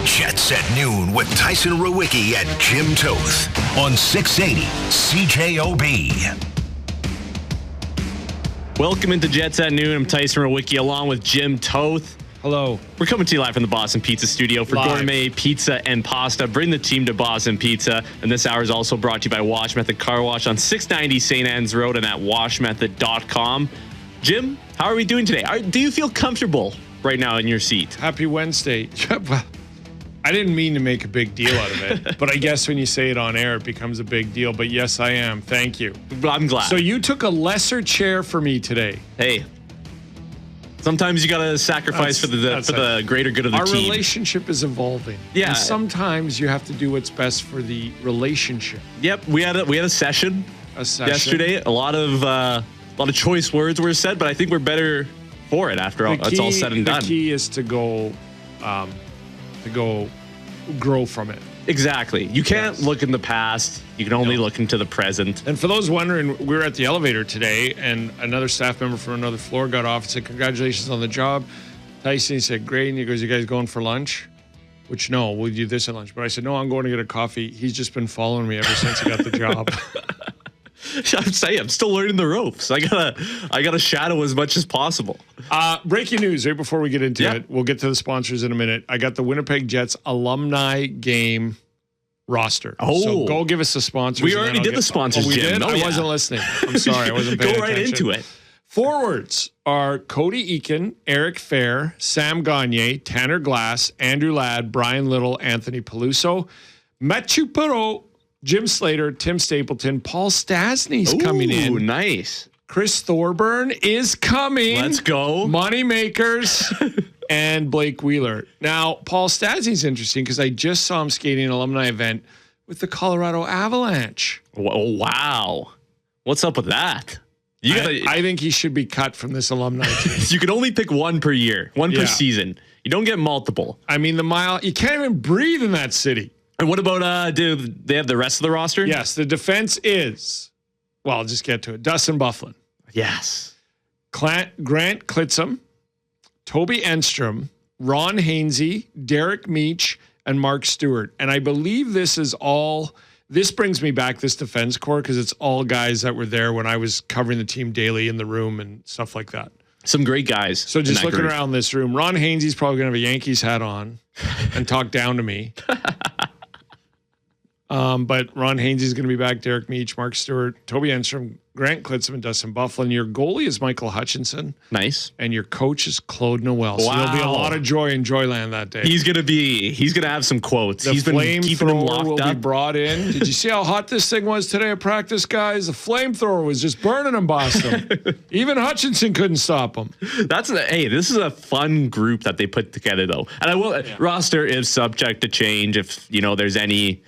Jets at noon with Tyson Rowicki and Jim Toth on 680 CJOB. Welcome into Jets at noon. I'm Tyson Rowicki along with Jim Toth. Hello. We're coming to you live from the Boston Pizza Studio for gourmet pizza and pasta. Bring the team to Boston Pizza. And this hour is also brought to you by Wash Method Car Wash on 690 St. Anne's Road and at washmethod.com. Jim, how are we doing today? Do you feel comfortable right now in your seat? Happy Wednesday. I didn't mean to make a big deal out of it, but I guess when you say it on air, it becomes a big deal. But yes, I am. Thank you. I'm glad. So you took a lesser chair for me today. Hey, sometimes you got to sacrifice for the greater good of the team. Our relationship is evolving. Yeah. And sometimes you have to do what's best for the relationship. Yep. We had a session. Yesterday. A lot of choice words were said, but I think we're better for it after all. It's all said and done. The key is to go grow from it. Exactly. You can't look in the past. You can only look into the present. And for those wondering, we were at the elevator today, and another staff member from another floor got off and said, "Congratulations on the job." Tyson said, "Great." And he goes, "You guys going for lunch?" Which, no, we'll do this at lunch. But I said, "No, I'm going to get a coffee." He's just been following me ever since he got the job. I'm still learning the ropes. I gotta shadow as much as possible. Breaking news right before we get into it. We'll get to the sponsors in a minute. I got the Winnipeg Jets alumni game roster. So go give us the sponsors. We already did the sponsors, we Jim. did? I wasn't listening. I'm sorry. I wasn't paying attention. Go right into it. Forwards are Cody Eakin, Eric Fair, Sam Gagner, Tanner Glass, Andrew Ladd, Brian Little, Anthony Peluso, Mathieu Perreault, Jim Slater, Tim Stapleton, Paul Stastny's coming in. Ooh, nice. Chris Thorburn is coming. Let's go. Moneymakers and Blake Wheeler. Now, Paul Stastny's interesting because I just saw him skating an alumni event with the Colorado Avalanche. Oh, wow. What's up with that? I think he should be cut from this alumni team. You can only pick one per year, one per season. You don't get multiple. I mean, you can't even breathe in that city. And what about, do they have the rest of the roster? Yes, the defense is, well, I'll just get to it. Dustin Byfuglien. Yes. Grant Clitsome, Toby Enstrom, Ron Hainsey, Derek Meach, and Mark Stewart. And I believe this brings me back, this defense core, because it's all guys that were there when I was covering the team daily in the room and stuff like that. Some great guys. So just looking around this room, Ron Hainsey's probably going to have a Yankees hat on and talk down to me. But Ron Hainsey's going to be back, Derek Meach, Mark Stewart, Toby Enstrom, Grant Clitsome, and Dustin Byfuglien. Your goalie is Michael Hutchinson. Nice. And your coach is Claude Noel. So there'll be a lot of joy in Joyland that day. He's going to have some quotes. He's been keeping them locked will up. Be brought in. Did you see how hot this thing was today at practice, guys? The flamethrower was just burning in Boston. Even Hutchinson couldn't stop him. This is a fun group that they put together, though. And roster is subject to change if, there's any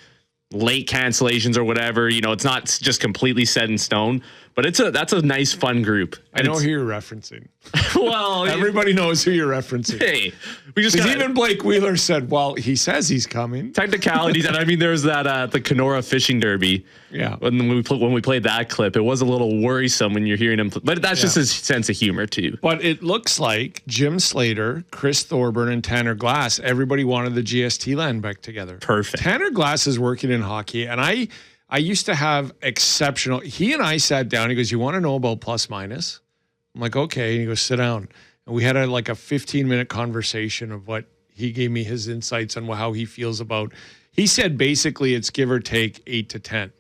late cancellations or whatever. It's not just completely set in stone, but that's a nice, fun group. And I know who you're referencing. Well, everybody knows who you're referencing. Hey, even Blake Wheeler said, well, he says he's coming. Technicalities. And I mean, there's that the Kenora Fishing Derby. Yeah. When we played that clip, it was a little worrisome when you're hearing him. But that's just his sense of humor, too. But it looks like Jim Slater, Chris Thorburn, and Tanner Glass, everybody wanted the GST land back together. Perfect. Tanner Glass is working in hockey, and I used to have exceptional. He and I sat down. He goes, "You want to know about plus minus?" I'm like, "Okay." And he goes, "Sit down." And we had a 15-minute conversation of what he gave me his insights on how he feels about. He said basically it's give or take 8 to 10. And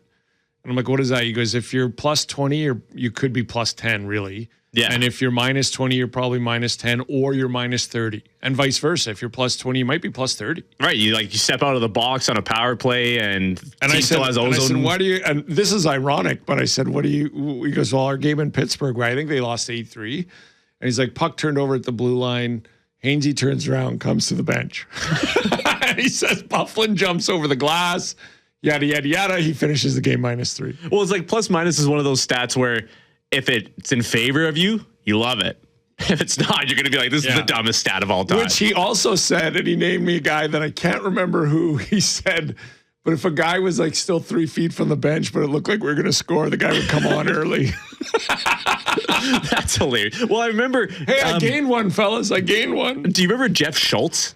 I'm like, "What is that?" He goes, "If you're plus 20, or you could be plus 10, really. Yeah. And if you're minus 20, you're probably minus 10, or you're minus 30, and vice versa. If you're plus 20, you might be plus 30." Right. You step out of the box on a power play, and I said, "Why do you?" And this is ironic, but I said, "What do you?" He goes, "Well, our game in Pittsburgh, where I think they lost 8-3, and he's like, puck turned over at the blue line. Hainsey turns around, comes to the bench. And he says, Byfuglien jumps over the glass, yada yada yada. He finishes the game -3. Well, it's like plus minus is one of those stats where if it's in favor of you, you love it. If it's not, you're going to be like, this is the dumbest stat of all time. Which he also said, and he named me a guy that I can't remember who. He said, but if a guy was still 3 feet from the bench, but it looked like we were going to score, the guy would come on early. That's hilarious. Well, I remember. Hey, I gained one, fellas. I gained one. Do you remember Jeff Schultz?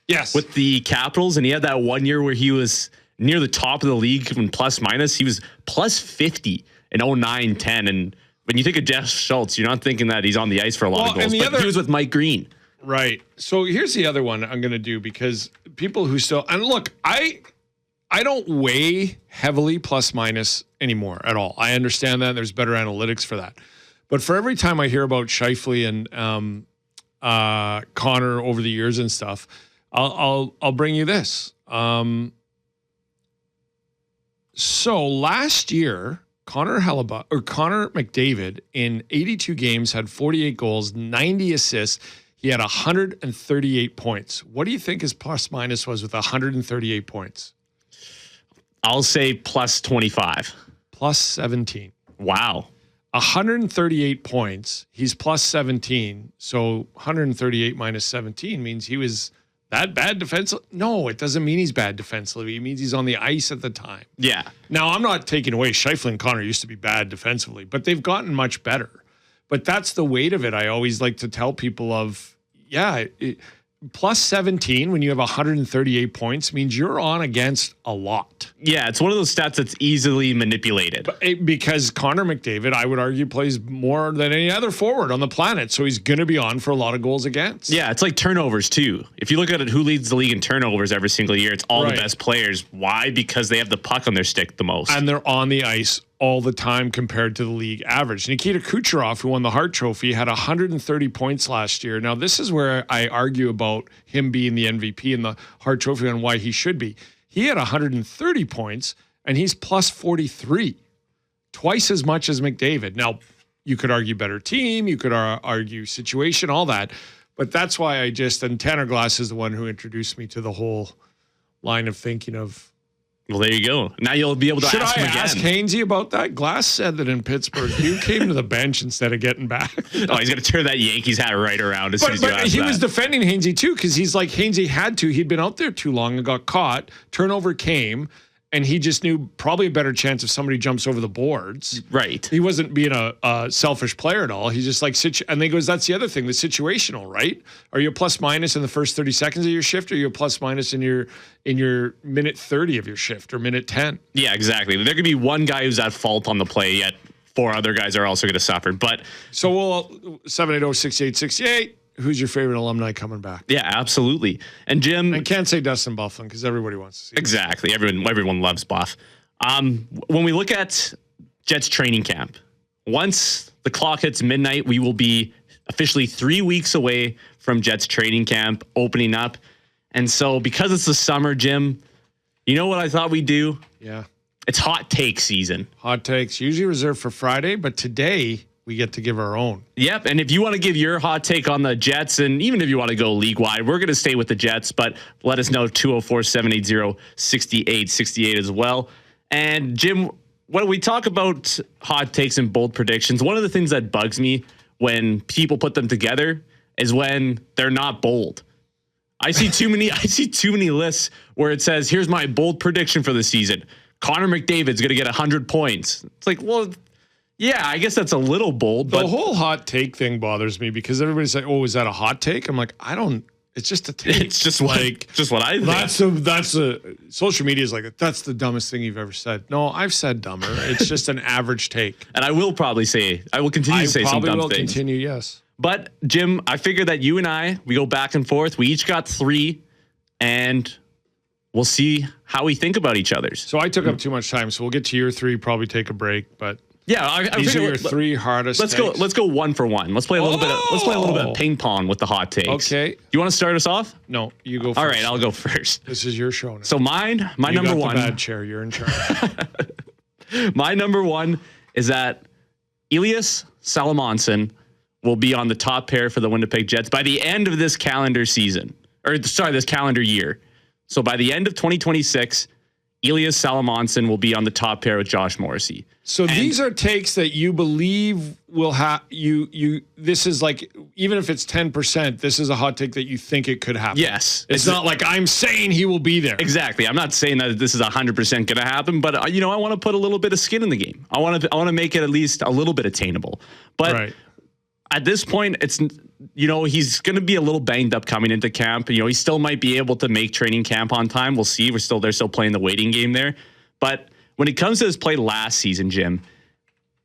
Yes. with the Capitals, and he had that 1 year where he was near the top of the league in plus minus. He was plus 50 in 09-10. And when you think of Jeff Schultz, you're not thinking that he's on the ice for a lot of goals. But he was with Mike Green. Right. So here's the other one I'm going to do, because people who still, and look, I don't weigh heavily plus minus anymore at all. I understand that there's better analytics for that. But for every time I hear about Scheifele and Connor over the years and stuff, I'll bring you this. So last year, Connor McDavid in 82 games had 48 goals, 90 assists. He had 138 points. What do you think his plus minus was with 138 points? I'll say plus 25. Plus 17. Wow. 138 points. He's plus 17. So 138 minus 17 means he was that bad defensively. No, it doesn't mean he's bad defensively. It means he's on the ice at the time. Yeah. Now, I'm not taking away Scheifele and Connor used to be bad defensively, but they've gotten much better. But that's the weight of it. I always like to tell people plus 17 when you have 138 points means you're on against a lot. Yeah, it's one of those stats that's easily manipulated. Because Connor McDavid, I would argue, plays more than any other forward on the planet, so he's going to be on for a lot of goals against. Yeah, it's like turnovers too. If you look at it, who leads the league in turnovers every single year, it's all the best players. Why? Because they have the puck on their stick the most. And they're on the ice all the time compared to the league average. Nikita Kucherov, who won the Hart Trophy, had 130 points last year. Now, this is where I argue about him being the MVP and the Hart Trophy and why he should be. He had 130 points, and he's plus 43, twice as much as McDavid. Now, you could argue better team, you could argue situation, all that. But that's why and Tanner Glass is the one who introduced me to the whole line of thinking of, well, there you go. Now you'll be able to ask him again. Should I ask Hainsey about that? Glass said that in Pittsburgh, you came to the bench instead of getting back. Oh, he's going to turn that Yankees hat right around as soon as you ask that. He was defending Hainsey too, because he's like, Hainsey had to. He'd been out there too long and got caught. Turnover came, and he just knew probably a better chance if somebody jumps over the boards. Right. He wasn't being a selfish player at all. He's just like, and they goes, that's the other thing, the situational, right? Are you a plus minus in the first 30 seconds of your shift, or are you a plus minus in your minute 30 of your shift or minute 10? Yeah, exactly. There could be one guy who's at fault on the play, yet four other guys are also going to suffer. But so we'll 780-6868. Who's your favorite alumni coming back? Yeah, absolutely. And Jim, I can't say Dustin Byfuglien because everybody wants to see exactly. Everyone loves Buff. When we look at Jets training camp, once the clock hits midnight, we will be officially 3 weeks away from Jets training camp opening up. And so because it's the summer, Jim, you know what I thought we'd do? Yeah. It's hot take season. Hot takes, usually reserved for Friday, but today we get to give our own. Yep. And if you want to give your hot take on the Jets, and even if you want to go league wide, we're going to stay with the Jets, but let us know 204-780-6868 as well. And Jim, when we talk about hot takes and bold predictions, one of the things that bugs me when people put them together is when they're not bold. I see too many lists where it says, here's my bold prediction for the season. Connor McDavid's going to get 100 points. It's like, well, yeah, I guess that's a little bold. But the whole hot take thing bothers me because everybody's like, "Oh, is that a hot take?" I'm like, I don't. It's just a take. It's just what I think. That's a social media is like that's the dumbest thing you've ever said. No, I've said dumber. It's just an average take. And I will continue to say some dumb things. I probably will continue. Yes. But Jim, I figure that you and we go back and forth. We each got 3, and we'll see how we think about each other's. So I took up too much time. So we'll get to your 3. Probably take a break, but. Yeah, these are your 3 hardest. Let's go 1 for 1. Let's play a little bit. Let's play a little bit of ping pong with the hot takes. Okay. You want to start us off? No, you go first. All right, I'll go first. This is your show now. So my number 1. The bad chair. You're in charge. My number 1 is that Elias Salomonsson will be on the top pair for the Winnipeg Jets by the end of this calendar season, this calendar year. So by the end of 2026. Elias Salomonsson will be on the top pair with Josh Morrissey. So these are takes that you believe will have you. This is like, even if it's 10%, this is a hot take that you think it could happen. Yes. It's not like I'm saying he will be there. Exactly. I'm not saying that this is 100% going to happen, but I want to put a little bit of skin in the game. I want to make it at least a little bit attainable. But at this point, he's going to be a little banged up coming into camp. He still might be able to make training camp on time. We'll see. They're still playing the waiting game there. But when it comes to his play last season, Jim,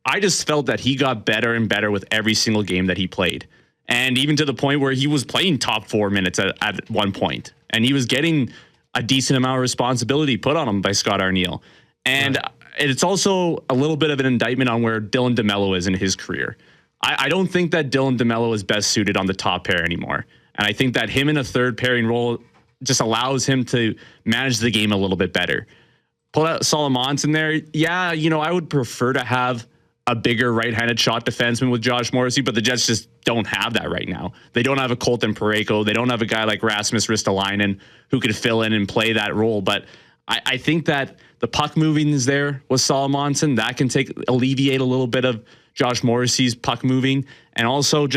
I just felt that he got better and better with every single game that he played. And even to the point where he was playing top 4 minutes at one point. And he was getting a decent amount of responsibility put on him by Scott Arniel. And it's also a little bit of an indictment on where Dylan DeMello is in his career. I don't think that Dylan DeMello is best suited on the top pair anymore. And I think that him in a third pairing role just allows him to manage the game a little bit better. Pull out Solomons in there. Yeah, I would prefer to have a bigger right-handed shot defenseman with Josh Morrissey, but the Jets just don't have that right now. They don't have a Colton Parayko. They don't have a guy like Rasmus Ristolainen who could fill in and play that role. But I think that the puck moving is there with Solomonson. That can alleviate a little bit of Josh Morrissey's puck moving. And also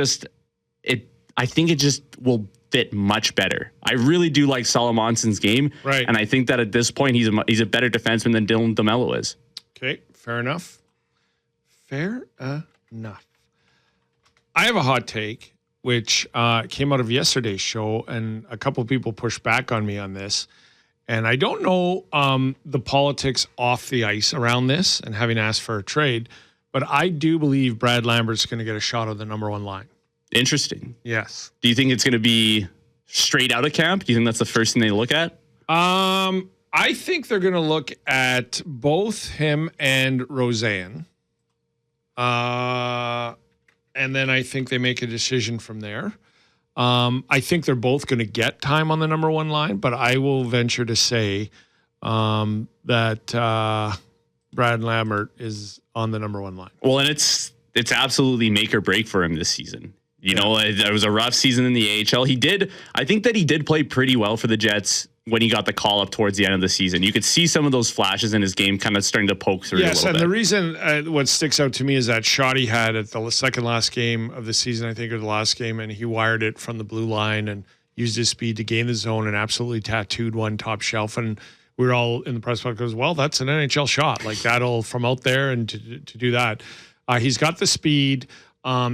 I think it just will fit much better. I really do like Solomonson's game. Right. And I think that at this point, he's a better defenseman than Dylan DeMello is. Okay, fair enough. Fair enough. I have a hot take, which came out of yesterday's show, and a couple of people pushed back on me on this. And I don't know the politics off the ice around this and having asked for a trade, but I do believe Brad Lambert's going to get a shot of the number 1 line. Interesting. Yes. Do you think it's going to be straight out of camp? Do you think that's the first thing they look at? I think they're going to look at both him and Roseanne. And then I think they make a decision from there. I think they're both going to get time on the number 1 line, but I will venture to say that Brad Lambert is on the number 1 line. Well, and it's absolutely make or break for him this season. It was a rough season in the AHL. I think that he did play pretty well for the Jets when he got the call up towards the end of the season. You could see some of those flashes in his game kind of starting to poke through a little bit. Yes, and the reason what sticks out to me is that shot he had at the second last game of the season, I think, or the last game, and he wired it from the blue line and used his speed to gain the zone and absolutely tattooed one top shelf. And we were all in the press box goes, well, that's an NHL shot. Like that'll from out there and to do that. He's got the speed.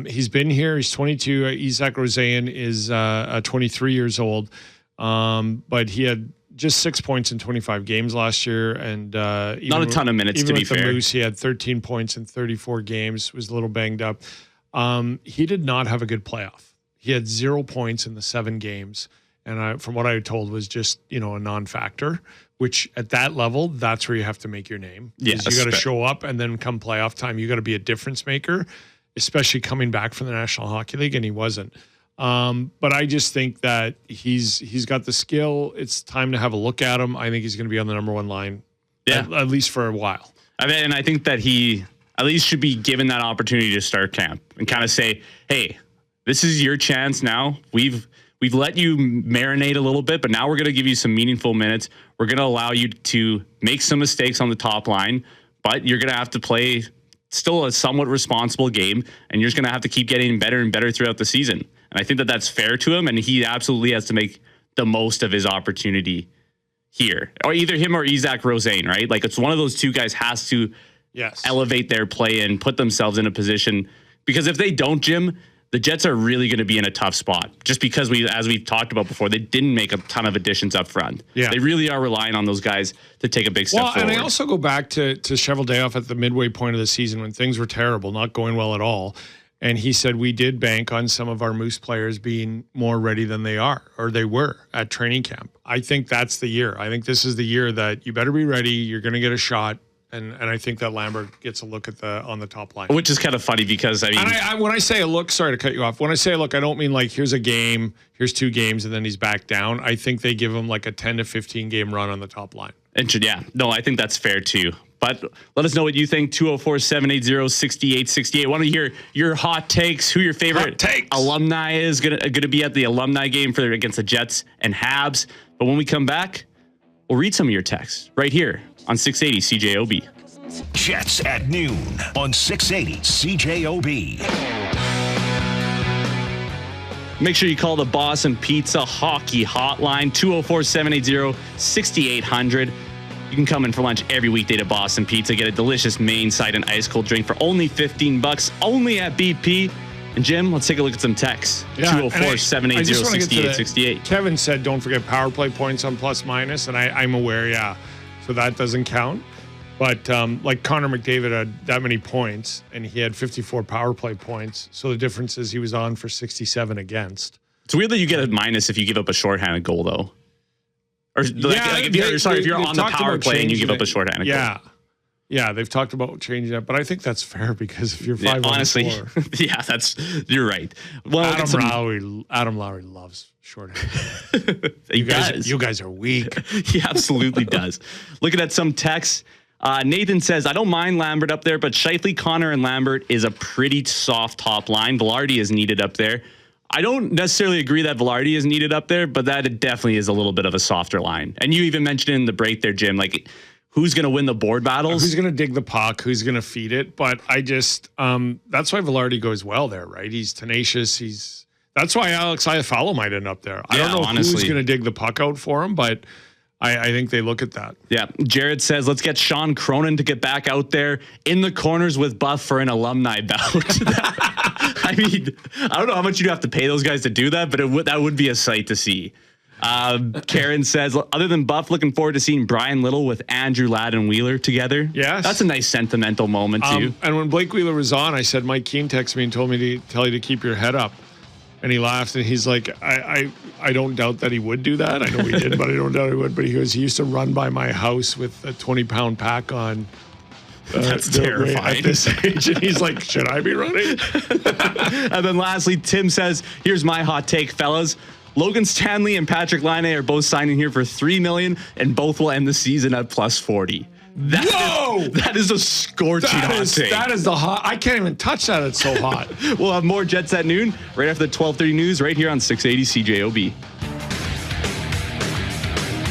He's been here. He's 22. Isaac Roseanne is 23 years old. But he had just 6 points in 25 games last year. And not a ton of minutes, to be fair. The Moose, he had 13 points in 34 games, was a little banged up. He did not have a good playoff. He had 0 points in the 7 games. And from what I was told was just, a non-factor, which at that level, that's where you have to make your name. Yes, you got to show up, and then come playoff time, you got to be a difference maker, especially coming back from the National Hockey League, and he wasn't. But I just think that he's got the skill. It's time to have a look at him. I think he's going to be on the number 1 line, at least for a while. And I think that he at least should be given that opportunity to start camp and kind of say, hey, this is your chance now. We've let you marinate a little bit, but now we're going to give you some meaningful minutes. We're going to allow you to make some mistakes on the top line, but you're going to have to play still a somewhat responsible game, and you're just going to have to keep getting better and better throughout the season. And I think that that's fair to him, and he absolutely has to make the most of his opportunity here. Or either him or Isaac Roseanne, right? Like it's one of those two guys has to elevate their play and put themselves in a position. Because if they don't, Jim, the Jets are really going to be in a tough spot. Just because as we've talked about before, they didn't make a ton of additions up front. Yeah. They really are relying on those guys to take a big step forward. And I also go back to Cheveldayoff at the midway point of the season when things were terrible, not going well at all. And he said, we did bank on some of our Moose players being more ready than they are, or they were at training camp. I think that's the year. I think this is the year that you better be ready. You're going to get a shot. And I think that Lambert gets a look at on the top line. Which is kind of funny because, when I say a look, sorry to cut you off. When I say a look, I don't mean like here's a game, here's 2 games, and then he's back down. I think they give him like a 10 to 15 game run on the top line. Yeah. No, I think that's fair too. But let us know what you think. 204-780-6868. Want to hear your hot takes, who your favorite alumni is going to be at the alumni game against the Jets and Habs. But when we come back, we'll read some of your texts right here on 680 CJOB. Jets at noon on 680 CJOB. Make sure you call the Boston Pizza Hockey Hotline, 204-780-6800. You can come in for lunch every weekday to Boston Pizza. Get a delicious main side and ice cold drink for only $15, only at BP. And Jim, let's take a look at some texts. Yeah, 204-780-6868. Kevin said, don't forget power play points on plus minus, and I'm aware, yeah. So that doesn't count. But like Connor McDavid had that many points, and he had 54 power play points. So the difference is he was on for 67 against. It's weird that you get a minus if you give up a shorthanded goal, though. Or if you're on the power play and you give up a shorthanded goal. Yeah, they've talked about changing that, but I think that's fair because if you're 5-1-4, honestly, you're right. Well, Adam Lowry loves shorthanded. You guys are weak. He absolutely does. Looking at some texts, Nathan says, I don't mind Lambert up there, but Scheifele, Connor, and Lambert is a pretty soft top line. Velarde is needed up there. I don't necessarily agree that Velarde is needed up there, but that it definitely is a little bit of a softer line. And you even mentioned in the break there, Jim, like who's going to win the board battles? Who's going to dig the puck? Who's going to feed it? But I just, that's why Velarde goes well there, right? He's tenacious. That's why Alex Iafallo might end up there. I don't know who's going to dig the puck out for him, but I think they look at that. Yeah. Jared says, let's get Sean Cronin to get back out there in the corners with Buff for an alumni bout. I mean, I don't know how much you'd have to pay those guys to do that, but that would be a sight to see. Karen says, other than Buff, looking forward to seeing Brian Little with Andrew Ladd and Wheeler together. Yes. That's a nice sentimental moment, too. And when Blake Wheeler was on, I said, Mike Keane texted me and told me to tell you to keep your head up. And he laughed, and he's like, I don't doubt that he would do that. I know he did, but I don't doubt he would. But he goes, he used to run by my house with a 20-pound pack on. That's terrifying. At this age. And he's like, should I be running? And then lastly, Tim says, here's my hot take, fellas. Logan Stanley and Patrick Laine are both signing here for $3 million, and both will end the season at plus 40. That is a scorching hot take. That is the hot. I can't even touch that. It's so hot. We'll have more Jets at noon, right after the 12:30 news, right here on 680 CJOB.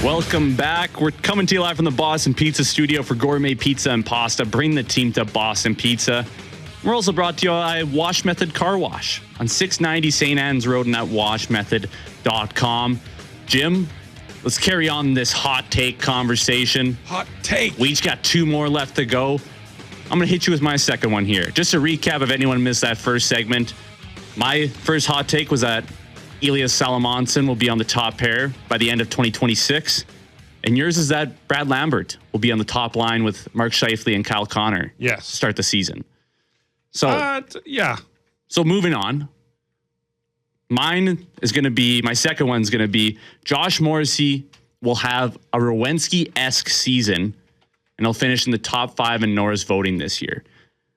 Welcome back. We're coming to you live from the Boston Pizza Studio for gourmet pizza and pasta. Bring the team to Boston Pizza. We're also brought to you by Wash Method Car Wash on 690 St. Anne's Road and at washmethod.com. Jim, let's carry on this hot take conversation. Hot take. We each got 2 more left to go. I'm going to hit you with my second one here. Just a recap if anyone missed that first segment. My first hot take was that Elias Salamonson will be on the top pair by the end of 2026. And yours is that Brad Lambert will be on the top line with Mark Scheifele and Kyle Connor. Yes. To start the season. So, yeah. So moving on. My second one's going to be Josh Morrissey will have a Rowensky-esque season, and he'll finish in the top 5 in Norris voting this year.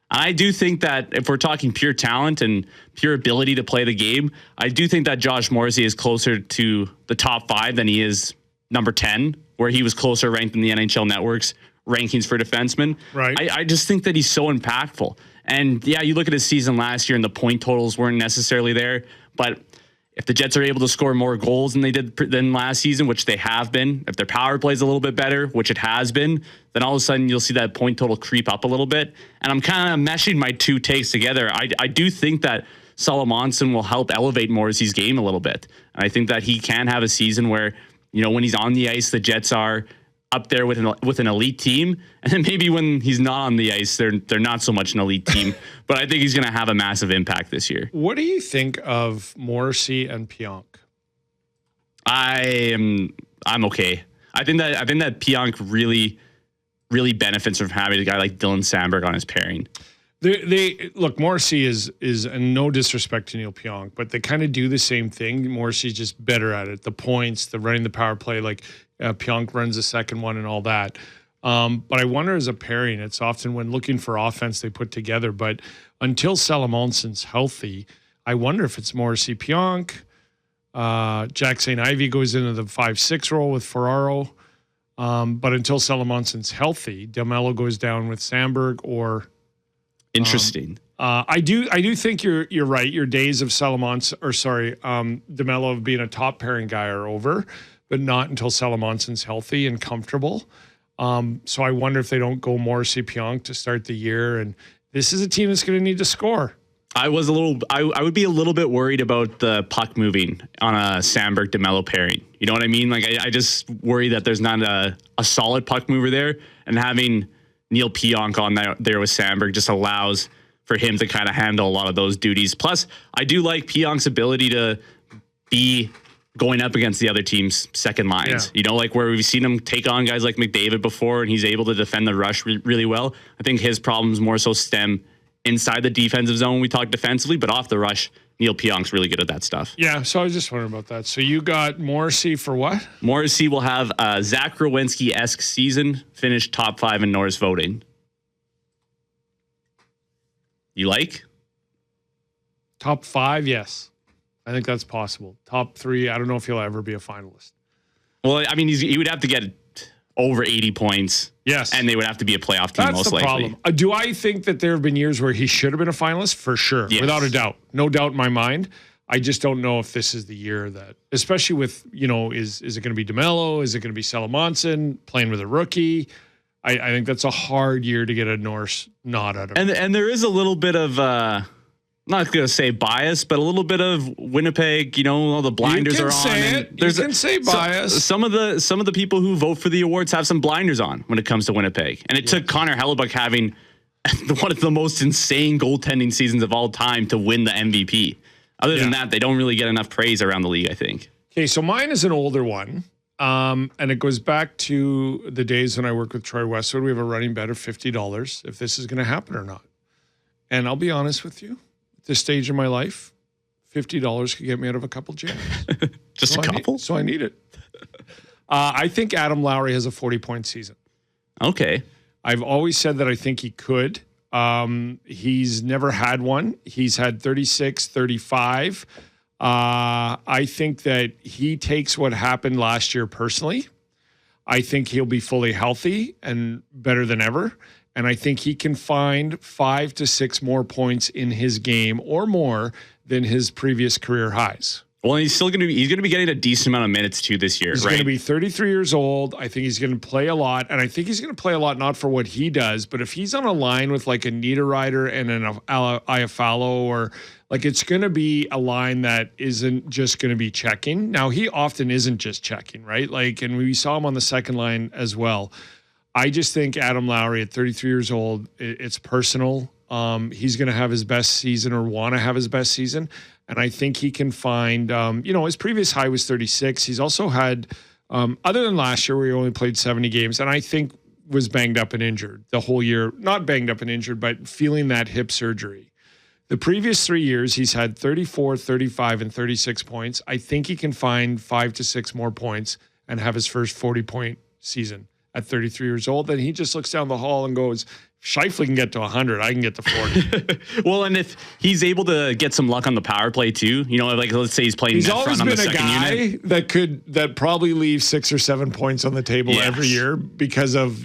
I do think that if we're talking pure talent and pure ability to play the game, I do think that Josh Morrissey is closer to the top 5 than he is number 10, where he was closer ranked in the NHL Network's rankings for defensemen. Right. I just think that he's so impactful. And yeah, you look at his season last year and the point totals weren't necessarily there, but if the Jets are able to score more goals than they did than last season, which they have been, if their power play is a little bit better, which it has been, then all of a sudden you'll see that point total creep up a little bit. And I'm kind of meshing my two takes together. I do think that Salamonson will help elevate Morrissey's game a little bit. And I think that he can have a season where, when he's on the ice, the Jets are up there with an elite team, and then maybe when he's not on the ice, they're not so much an elite team. But I think he's going to have a massive impact this year. What do you think of Morrissey and Pionk? I'm okay. I think that Pionk really, really benefits from having a guy like Dylan Sandberg on his pairing. They look, Morrissey is and no disrespect to Neil Pionk, but they kind of do the same thing. Morrissey's just better at it. The points, the running the power play, like Pionk runs the second one and all that. But I wonder as a pairing, it's often when looking for offense they put together. But until Salamonson's healthy, I wonder if it's Morrissey, Pionk. Jack St. Ivy goes into the 5-6 role with Ferraro. But until Salamonson's healthy, DeMello goes down with Sandberg or. Interesting. I do think you're right. Your days of DeMello of being a top pairing guy are over, but not until Salamonson's healthy and comfortable. So I wonder if they don't go Morrissey Pionk to start the year. And this is a team that's going to need to score. I would be a little bit worried about the puck moving on a Sandberg DeMello pairing. You know what I mean? Like I just worry that there's not a solid puck mover there, and having Neil Pionk on there with Sandberg just allows for him to kind of handle a lot of those duties. Plus, I do like Pionk's ability to be going up against the other team's second lines. You know, like where we've seen him take on guys like McDavid before, and he's able to defend the rush really well. I think his problems more so stem inside the defensive zone. We talk defensively, but off the rush, Neil Pionk's really good at that stuff. Yeah, so I was just wondering about that. So you got Morrissey for what? Morrissey will have a Zach Rowinski-esque season, finish top 5 in Norris voting. You like? Top 5, yes. I think that's possible. Top 3, I don't know if he'll ever be a finalist. Well, I mean, he would have to get over 80 points. Yes. And they would have to be a playoff team, That's most the likely. problem. Do I think that there have been years where he should have been a finalist? For sure. Yes. Without a doubt. No doubt in my mind. I just don't know if this is the year that, especially with, you know, is it going to be DeMello? Is it going to be Salamonson playing with a rookie? I think that's a hard year to get a Norris nod out of. And there is a little bit of, not going to say bias, but a little bit of Winnipeg, you know, all the blinders are on. You can say bias. Some of the people who vote for the awards have some blinders on when it comes to Winnipeg. And it took Connor Hellebuck having one of the most insane goaltending seasons of all time to win the MVP. Other than that, they don't really get enough praise around the league, I think. Okay, so mine is an older one. And it goes back to the days when I worked with Troy Westwood. We have a running bet of $50 if this is going to happen or not. And I'll be honest with you, at this stage of my life, $50 could get me out of a couple jams. Just a couple? So I need it. I think Adam Lowry has a 40-point season. Okay. I've always said that I think he could. He's never had one. He's had 36, 35. I think that he takes what happened last year personally. I think he'll be fully healthy and better than ever. And I think he can find 5 to 6 more points in his game or more than his previous career highs. Well, he's going to be getting a decent amount of minutes too this year, He's right? going to be 33 years old. I think he's going to play a lot. And I think he's going to play a lot, not for what he does, but if he's on a line with like a Niederreiter and an Iafallo, or like it's going to be a line that isn't just going to be checking. Now, he often isn't just checking, right? Like, and we saw him on the second line as well. I just think Adam Lowry at 33 years old, it's personal. He's going to have his best season or want to have his best season. And I think he can find, his previous high was 36. He's also had, other than last year where he only played 70 games, and I think was banged up and injured the whole year. Not banged up and injured, but feeling that hip surgery. The previous 3 years, he's had 34, 35, and 36 points. I think he can find 5 to 6 more points and have his first 40-point season at 33 years old. Then he just looks down the hall and goes, Scheifele can get to 100. I can get to 40. Well, and if he's able to get some luck on the power play too, you know, like let's say he's playing net front on the second unit. that probably leaves 6 or 7 points on the table every year because of,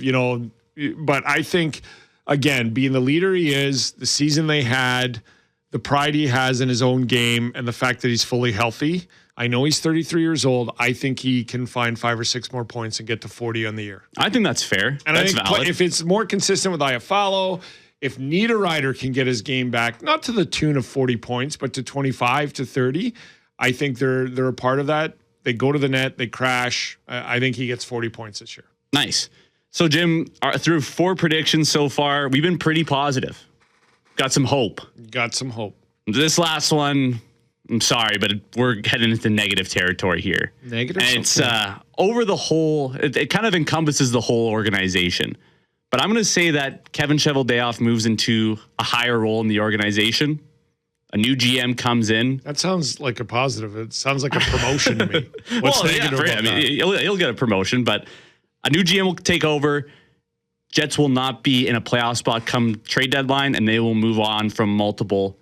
but I think, again, being the leader he is, the season they had, the pride he has in his own game, and the fact that he's fully healthy. I know he's 33 years old. I think he can find 5 or 6 more points and get to 40 on the year. I think that's fair. And that's I think valid. if it's more consistent with Iafallo, if Niederreiter can get his game back, not to the tune of 40 points, but to 25 to 30, I think they're a part of that. They go to the net, they crash. I think he gets 40 points this year. Nice. So, Jim, through 4 predictions so far, we've been pretty positive. Got some hope. Got some hope. This last one, I'm sorry, but we're heading into negative territory here. Negative? And it's over the whole, it kind of encompasses the whole organization. But I'm going to say that Kevin Cheveldayoff moves into a higher role in the organization. A new GM comes in. That sounds like a positive. It sounds like a promotion to me. What's negative about that? He'll get a promotion, but a new GM will take over. Jets will not be in a playoff spot come trade deadline, and they will move on from multiple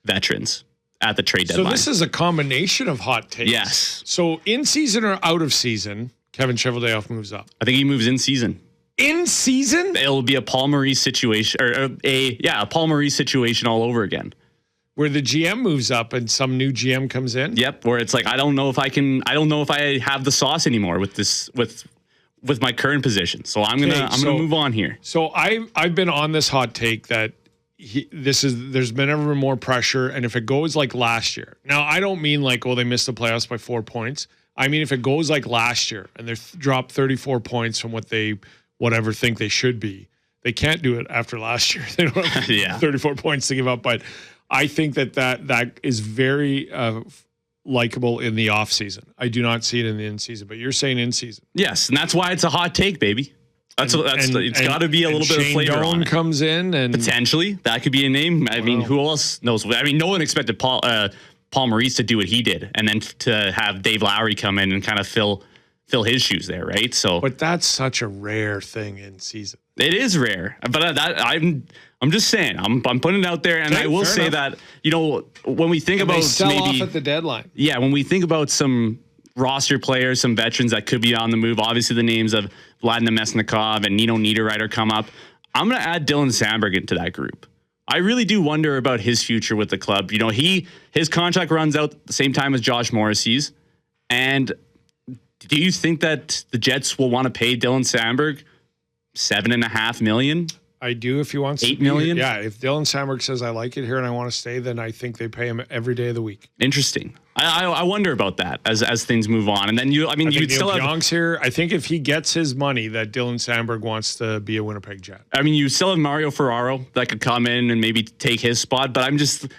veterans at the trade deadline. So this is a combination of hot takes. Yes. So in season or out of season, Kevin Cheveldayoff moves up. I think he moves in season. In season? It'll be a Paul Maurice situation, or a Paul Maurice situation all over again. Where the GM moves up and some new GM comes in? Yep. Where it's like, I don't know if I have the sauce anymore with this, with my current position. So I'm gonna move on here. So I've been on this hot take that there's been ever more pressure, and if it goes like last year. Now I don't mean like, they missed the playoffs by 4 points. I mean if it goes like last year and they're dropped 34 points from what they think they should be, They can't do it after last year. They don't have 34 points to give up. But I think that is very likable in the off season. I do not see it in the in season. But you're saying in season. Yes, and that's why it's a hot take, baby. It's got to be a little bit of flavor on it. Comes in and potentially that could be a name. I mean, who else knows? I mean, no one expected Paul Maurice to do what he did, and then to have Dave Lowry come in and kind of fill his shoes there, right? So, but that's such a rare thing in season. It is rare, but I'm just saying I'm putting it out there, and I will say that when we think about sell off at the deadline, when we think about some roster players, some veterans that could be on the move. Obviously, the names of Vladimir Mesnikov and Nino Niederreiter come up. I'm going to add Dylan Sandberg into that group. I really do wonder about his future with the club. His contract runs out at the same time as Josh Morrissey's. And do you think that the Jets will want to pay Dylan Sandberg $7.5 million? I do if he wants $8 million. Yeah, if Dylan Sandberg says I like it here and I want to stay, then I think they pay him every day of the week. Interesting. I wonder about that as things move on. And then you'd still have Young's here. I think if he gets his money, that Dylan Sandberg wants to be a Winnipeg Jet. I mean, you still have Mario Ferraro that could come in and maybe take his spot. But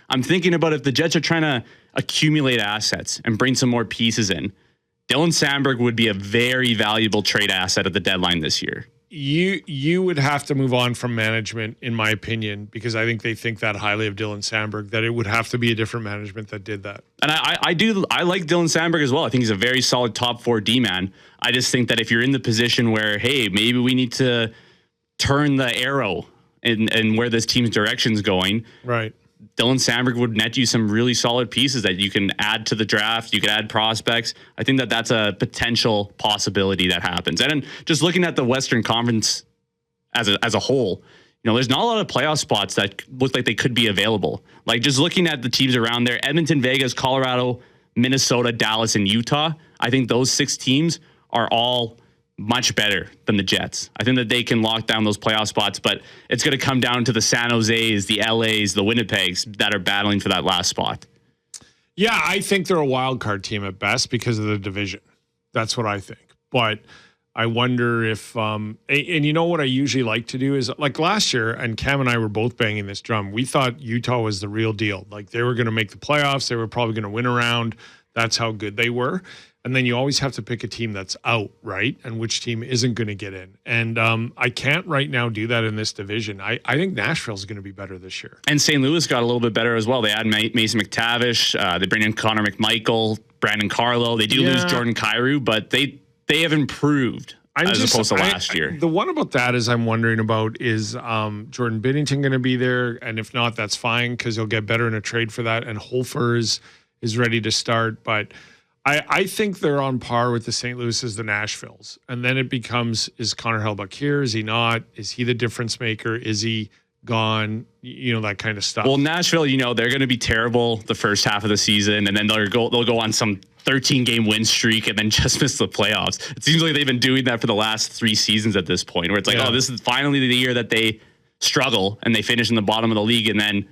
I'm thinking about if the Jets are trying to accumulate assets and bring some more pieces in, Dylan Sandberg would be a very valuable trade asset at the deadline this year. You would have to move on from management, in my opinion, because I think they think that highly of Dylan Sandberg, that it would have to be a different management that did that. And I like Dylan Sandberg as well. I think he's a very solid top 4 D-man. I just think that if you're in the position where, hey, maybe we need to turn the arrow and where this team's direction's going, right? Dylan Sandberg would net you some really solid pieces that you can add to the draft. You can add prospects. I think that that's a potential possibility that happens. And then just looking at the Western Conference as a whole, there's not a lot of playoff spots that look like they could be available. Like just looking at the teams around there, Edmonton, Vegas, Colorado, Minnesota, Dallas, and Utah, I think those 6 teams are all much better than the Jets. I think that they can lock down those playoff spots, but it's going to come down to the San Jose's, the LA's, the Winnipegs that are battling for that last spot. Yeah, I think they're a wild card team at best because of the division. That's what I think. But I wonder if, and you know what I usually like to do is, like last year, and Cam and I were both banging this drum, we thought Utah was the real deal. Like they were going to make the playoffs. They were probably going to win a round. That's how good they were. And then you always have to pick a team that's out, right? And which team isn't going to get in. And I can't right now do that in this division. I think Nashville's going to be better this year. And St. Louis got a little bit better as well. They add Mason McTavish. They bring in Connor McMichael, Brandon Carlo. They do lose Jordan Kyrou, but they have improved opposed to last year. The one about that is I'm wondering about is Jordan Binnington going to be there? And if not, that's fine because he'll get better in a trade for that. And Holfer is ready to start. But I think they're on par with the St. Louis's, the Nashvilles. And then it becomes, is Connor Hellebuyck here? Is he not? Is he the difference maker? Is he gone? That kind of stuff. Well, Nashville, they're going to be terrible the first half of the season, and then they'll go on some 13-game win streak and then just miss the playoffs. It seems like they've been doing that for the last 3 seasons at this point, where it's like, this is finally the year that they struggle and they finish in the bottom of the league, and then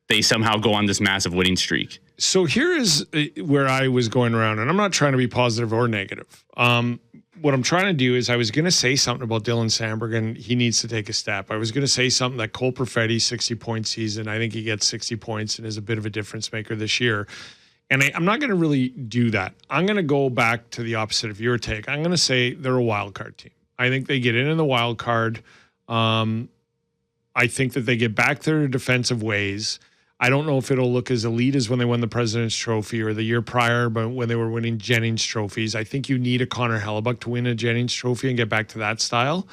they somehow go on this massive winning streak. So here is where I was going around, and I'm not trying to be positive or negative. What I'm trying to do is I was going to say something about Dylan Sandberg, and he needs to take a step. I was going to say something that Cole Perfetti, 60-point season. I think he gets 60 points and is a bit of a difference maker this year. And I'm not going to really do that. I'm going to go back to the opposite of your take. I'm going to say they're a wild card team. I think they get in the wild card. I think that they get back to their defensive ways. I don't know if it'll look as elite as when they won the President's Trophy or the year prior, but when they were winning Jennings trophies. I think you need a Connor Hellebuyck to win a Jennings Trophy and get back to that style.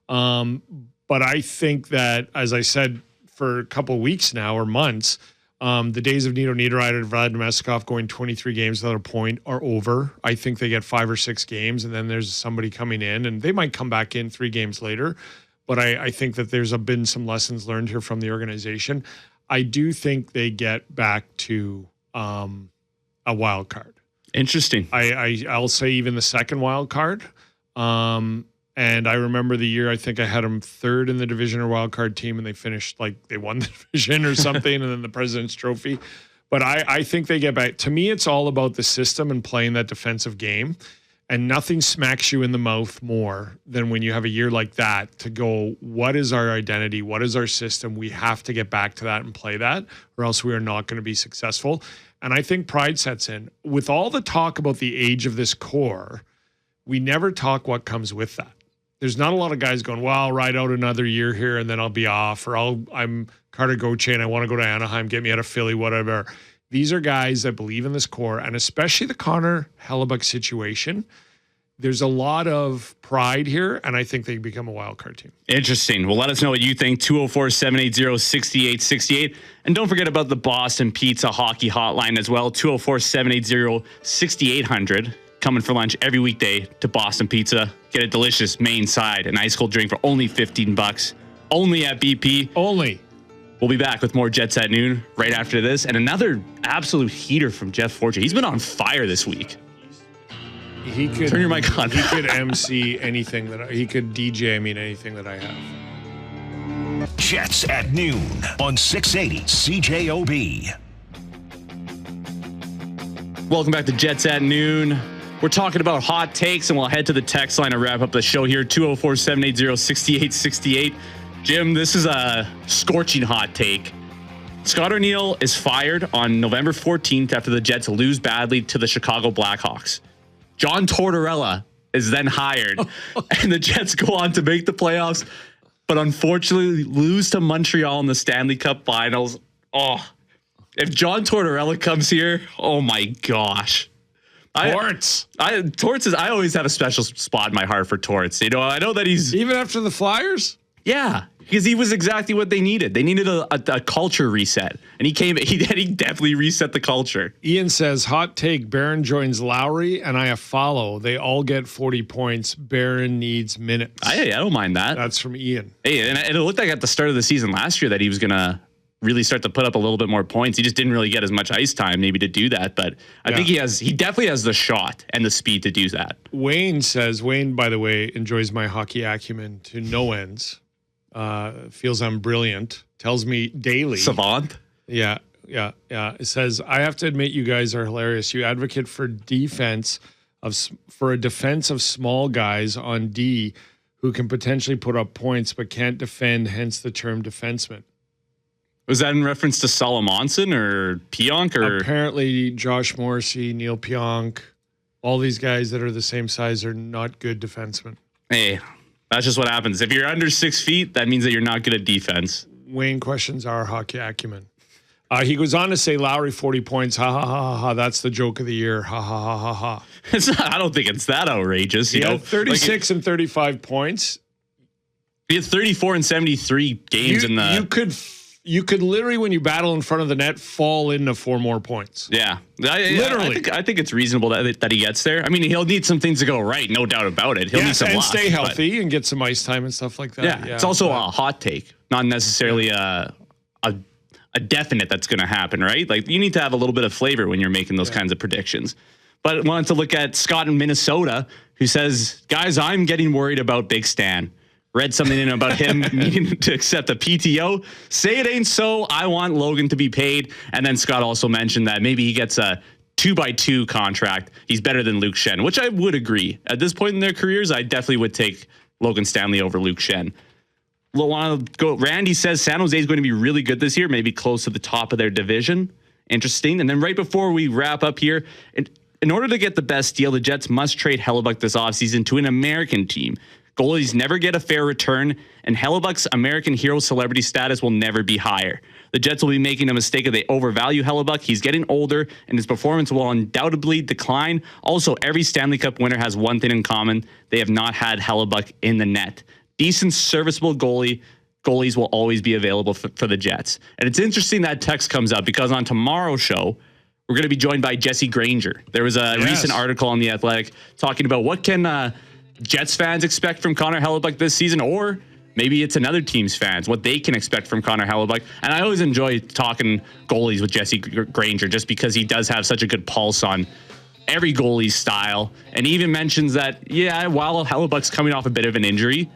But I think that, as I said, for a couple of weeks now or months, the days of Nino Niederreiter and Vladimir Mesnikov going 23 games without a point are over. I think they get 5 or 6 games, and then there's somebody coming in, and they might come back in 3 games later. But I think that there's been some lessons learned here from the organization. I do think they get back to a wild card. Interesting. I'll say even the second wild card. And I remember the year I think I had them 3rd in the division or wild card team, and they finished like they won the division or something, and then the President's Trophy. But I think they get back. To me, it's all about the system and playing that defensive game. And nothing smacks you in the mouth more than when you have a year like that to go, what is our identity? What is our system? We have to get back to that and play that, or else we are not going to be successful. And I think pride sets in. With all the talk about the age of this core, we never talk what comes with that. There's not a lot of guys going, well, I'll ride out another year here and then I'll be off, or I'm Carter Gauthier and I want to go to Anaheim, get me out of Philly, whatever. These are guys that believe in this core, and especially the Connor Hellebuyck situation. There's a lot of pride here, and I think they become a wild card team. Interesting. Well, let us know what you think. 204-780-6868. And don't forget about the Boston Pizza Hockey Hotline as well. 204-780-6800. Coming for lunch every weekday to Boston Pizza. Get a delicious main side, an ice cold drink for only $15. Only at BP. Only. We'll be back with more Jets at noon right after this. And another absolute heater from Jeff Fortune. He's been on fire this week. He could turn your mic on. He could MC anything he could DJ. Anything that I have. Jets at noon on 680 CJOB. Welcome back to Jets at noon. We're talking about hot takes, and we'll head to the text line to wrap up the show here. 204-780-6868. Jim, this is a scorching hot take. Scott O'Neill is fired on November 14th after the Jets lose badly to the Chicago Blackhawks. John Tortorella is then hired, and the Jets go on to make the playoffs, but unfortunately lose to Montreal in the Stanley Cup Finals. Oh, if John Tortorella comes here, oh my gosh. Torts. I always have a special spot in my heart for Torts. You know, I know that he's... Even after the Flyers? Yeah, because he was exactly what they needed. They needed a culture reset, and he definitely reset the culture. Ian says, hot take, Barron joins Lowry and I follow. They all get 40 points. Barron needs minutes. I don't mind that. That's from Ian. Hey, and it looked like at the start of the season last year that he was going to really start to put up a little bit more points. He just didn't really get as much ice time maybe to do that, but I think he definitely has the shot and the speed to do that. Wayne says, Wayne, by the way, enjoys my hockey acumen to no ends. Feels I'm brilliant, tells me daily. Savant? Yeah. It says, I have to admit you guys are hilarious. You advocate for a defense of small guys on D who can potentially put up points but can't defend, hence the term defenseman. Was that in reference to Solomonson or Pionk? Or apparently Josh Morrissey, Neil Pionk, all these guys that are the same size are not good defensemen. Hey, that's just what happens. If you're under 6 feet, that means that you're not good at defense. Wayne questions our hockey acumen. He goes on to say, Lowry 40 points. Ha, ha, ha, ha, ha. That's the joke of the year. Ha, ha, ha, ha, ha. I don't think it's that outrageous. He had 36 and 35 points. He had 34 and 73 games in the... You could literally, when you battle in front of the net, fall into 4 more points. Yeah. Literally. I think it's reasonable that he gets there. I mean, he'll need some things to go right, no doubt about it. He'll need some luck, stay healthy and get some ice time and stuff like that. Yeah, it's also a hot take, not necessarily a definite that's going to happen, right? Like, you need to have a little bit of flavor when you're making those kinds of predictions. But I wanted to look at Scott in Minnesota, who says, guys, I'm getting worried about Big Stan. Read something in about him needing to accept a PTO. Say it ain't so. I want Logan to be paid. And then Scott also mentioned that maybe he gets a 2x2 contract. He's better than Luke Shen, which I would agree. At this point in their careers, I definitely would take Logan Stanley over Luke Shen. Randy says San Jose is going to be really good this year, maybe close to the top of their division. Interesting. And then right before we wrap up here, in order to get the best deal, the Jets must trade Hellebuyck this offseason to an American team. Goalies never get a fair return, and Hellebuck's American hero celebrity status will never be higher. The Jets will be making a mistake if they overvalue Hellebuyck. He's getting older, and his performance will undoubtedly decline. Also, every Stanley Cup winner has one thing in common. They have not had Hellebuyck in the net. Decent, serviceable goalies will always be available for the Jets. And it's interesting that text comes up because on tomorrow's show, we're going to be joined by Jesse Granger. There was a recent article on The Athletic talking about what can Jets fans expect from Connor Hellebuyck this season, or maybe it's another team's fans, what they can expect from Connor Hellebuyck. And I always enjoy talking goalies with Jesse Granger just because he does have such a good pulse on every goalie's style. And he even mentions that, while Hellebuck's coming off a bit of an injury,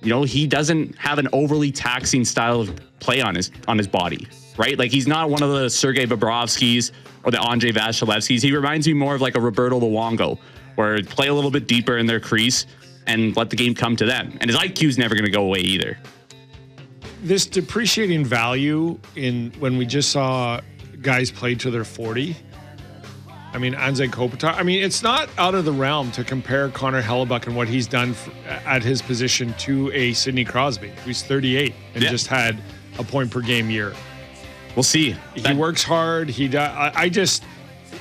he doesn't have an overly taxing style of play on his body, right? Like, he's not one of the Sergei Bobrovskys or the Andrei Vasilevskys. He reminds me more of like a Roberto Luongo, where play a little bit deeper in their crease and let the game come to them. And his IQ is never going to go away either. This depreciating value in when we just saw guys play to their 40. I mean, Anze Kopitar. I mean, it's not out of the realm to compare Connor Hellebuck and what he's done at his position to a Sidney Crosby, who's 38 and just had a point per game year. We'll see. He works hard.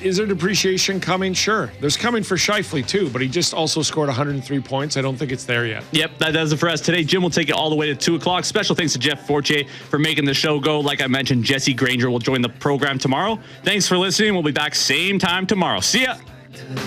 Is there depreciation coming? Sure. There's coming for Scheifele too, but he just also scored 103 points. I don't think it's there yet. Yep, that does it for us today. Jim will take it all the way to 2 o'clock. Special thanks to Jeff Fortier for making the show go. Like I mentioned, Jesse Granger will join the program tomorrow. Thanks for listening. We'll be back same time tomorrow. See ya.